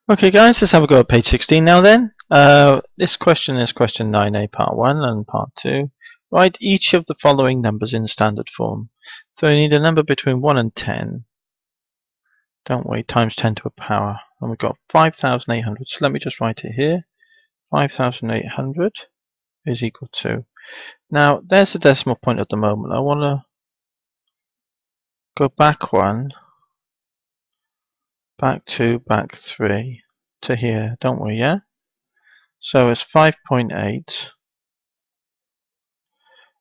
Okay guys, let's have a go at page 16 now then. This question is question 9a part 1 and part 2. Write each of the following numbers in standard form. So we need a number between 1 and 10. Don't we? Times 10 to a power. And we've got 5,800. So let me just write it here. 5,800 is equal to. Now there's the decimal point at the moment. I want to go back one. Back 2, back 3 to here, don't we, yeah? So it's 5.8.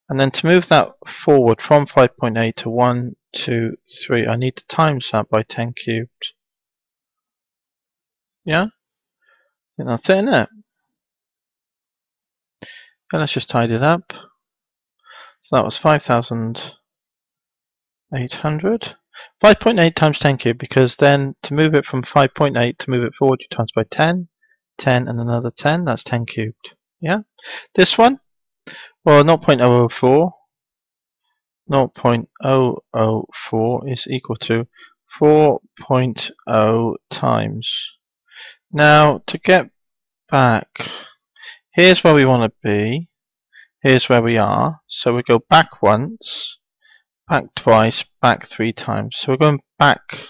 And then to move that forward from 5.8 to 1, 2, 3, I need to times that by 10 cubed. Yeah? I think that's it, isn't it? And let's just tidy it up. So that was 5,800. 5.8 times 10 cubed, because then to move it from 5.8 to move it forward, you times by 10, 10 and another 10, that's 10 cubed. Yeah? This one, well, 0.004. 0.004 is equal to 4.0 times. Now, to get back, here's where we want to be. Here's where we are. So we go back once, back twice, back 3 times. So we're going back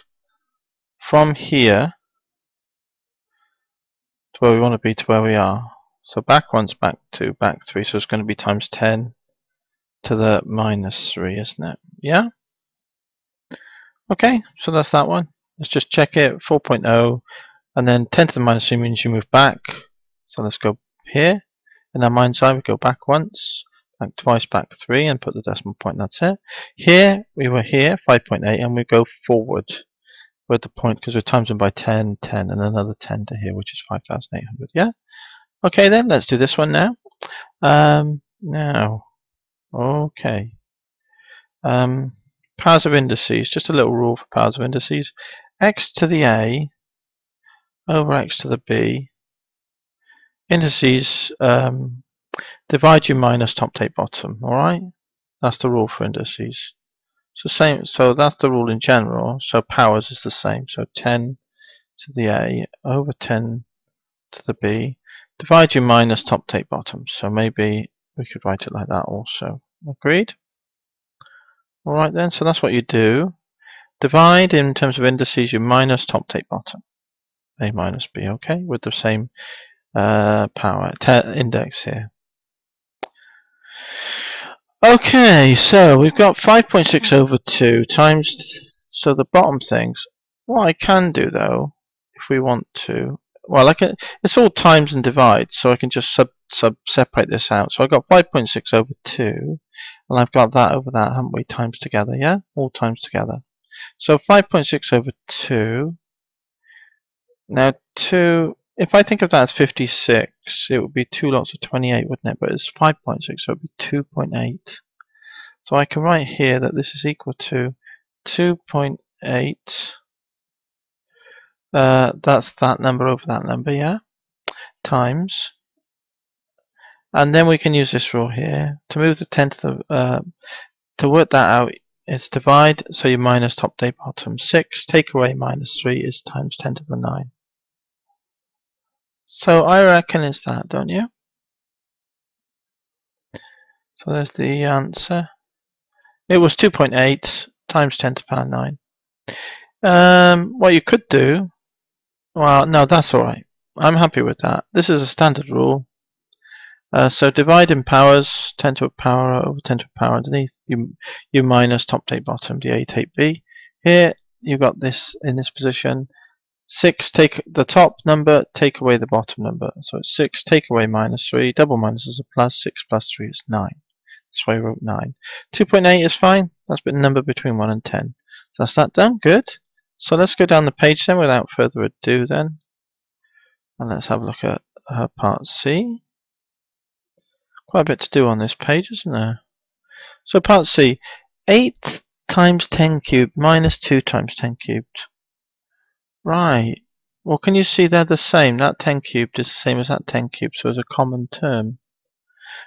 from here to where we want to be to where we are. So back once, back 2, back 3. So it's going to be times 10 to the minus 3, isn't it? Yeah? Okay, so that's that one. Let's just check it. 4.0, and then 10 to the minus 3 means you move back. So let's go here. In our mind's eye, we go back once, back twice, back 3, and put the decimal point. That's it. Here, we were here, 5.8, and we go forward with the point because we're times them by 10, 10, and another 10 to here, which is 5,800. Yeah? Okay, then, let's do this one now. Okay. Powers of indices, just a little rule for powers of indices. X to the A over X to the B. Indices, divide you minus top, take, bottom, alright? That's the rule for indices. So that's the rule in general, so powers is the same. So 10 to the A over 10 to the B. Divide you minus top, take, bottom. So maybe we could write it like that also. Agreed? Alright then, so that's what you do. Divide in terms of indices, you minus top, take, bottom. A minus B, okay, with the same power index here. Okay, so we've got 5.6 over 2 times, so the bottom things. What I can do though, if we want to, well, it's all times and divides, so I can just separate this out. So I've got 5.6 over 2, and I've got that over that, haven't we, times together, yeah? All times together. So 5.6 over 2. Now 2, if I think of that as 56, it would be 2 lots of 28, wouldn't it? But it's 5.6, so it would be 2.8. So I can write here that this is equal to 2.8. That's that number over that number, yeah? Times. And then we can use this rule here to move the 10 to the to work that out. It's divide, so you minus top, take, bottom. 6 take away minus 3 is times 10 to the 9. So I reckon it's that, don't you? So there's the answer. It was 2.8 times 10 to the power 9. What you could do, well, no, that's alright. I'm happy with that. This is a standard rule. So divide in powers, 10 to a power over 10 to a power underneath. You minus top, take, bottom, the A, take, B. Here, you've got this in this position. 6 take the top number, take away the bottom number. So it's 6 take away minus 3. Double minus is a plus. 6 plus 3 is 9. That's why I wrote 9. 2.8 is fine. That's a number between 1 and 10. So that's that done. Good. So let's go down the page then without further ado then. And let's have a look at part C. Quite a bit to do on this page, isn't there? So part C. 8 times 10 cubed minus 2 times 10 cubed. Right. Well, can you see they're the same? That 10 cubed is the same as that 10 cubed, so it's a common term.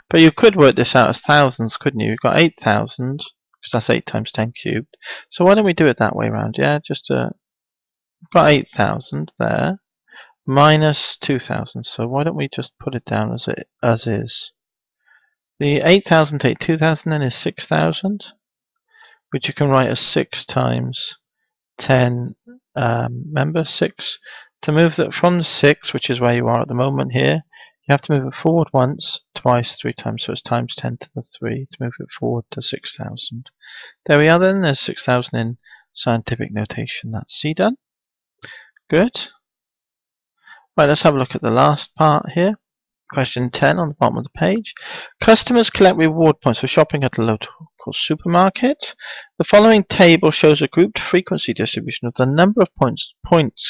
But you could work this out as thousands, couldn't you? You've got 8,000, because that's 8 times 10 cubed. So why don't we do it that way around, yeah? We've got 8,000 there, minus 2,000. So why don't we just put it down as is? The 8,000 take 2,000 then is 6,000, which you can write as 6 times 10. Remember 6. To move that from the 6, which is where you are at the moment here, you have to move it forward once, twice, 3 times. So it's times 10 to the 3 to move it forward to 6,000. There we are then. There's 6,000 in scientific notation. That's C done. Good. Right, let's have a look at the last part here. Question 10 on the bottom of the page. Customers collect reward points for shopping at a local supermarket. The following table shows a grouped frequency distribution of the number of points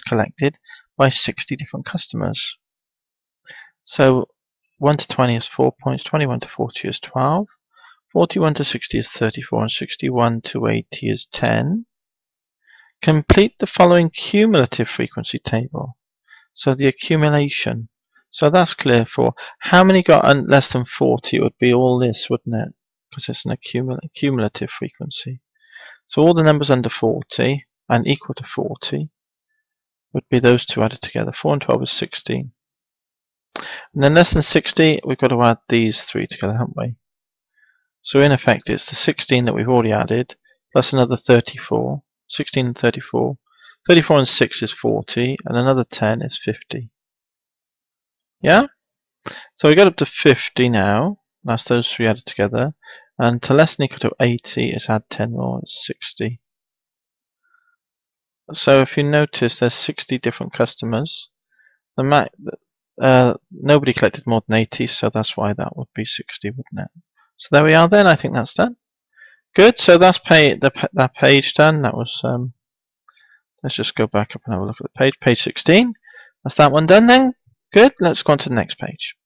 collected by 60 different customers. So 1 to 20 is 4 points, 21 to 40 is 12, 41 to 60 is 34, and 61 to 80 is 10. Complete the following cumulative frequency table. So the accumulation. So that's clear for how many got less than 40. It would be all this, wouldn't it? Because it's an cumulative frequency. So all the numbers under 40 and equal to 40 would be those two added together. 4 and 12 is 16. And then less than 60, we've got to add these three together, haven't we? So in effect, it's the 16 that we've already added, plus another 34. 16 and 34. 34 and 6 is 40, and another 10 is 50. Yeah? So we got up to 50 now. That's those three added together. And to less than equal to 80 is add 10 more, it's 60. So if you notice, there's 60 different customers. Nobody collected more than 80, so that's why that would be 60, wouldn't it? So there we are then. I think that's done. Good. So that's that page done. That was. Let's just go back up and have a look at the page. Page 16. That's that one done then. Good. Let's go on to the next page.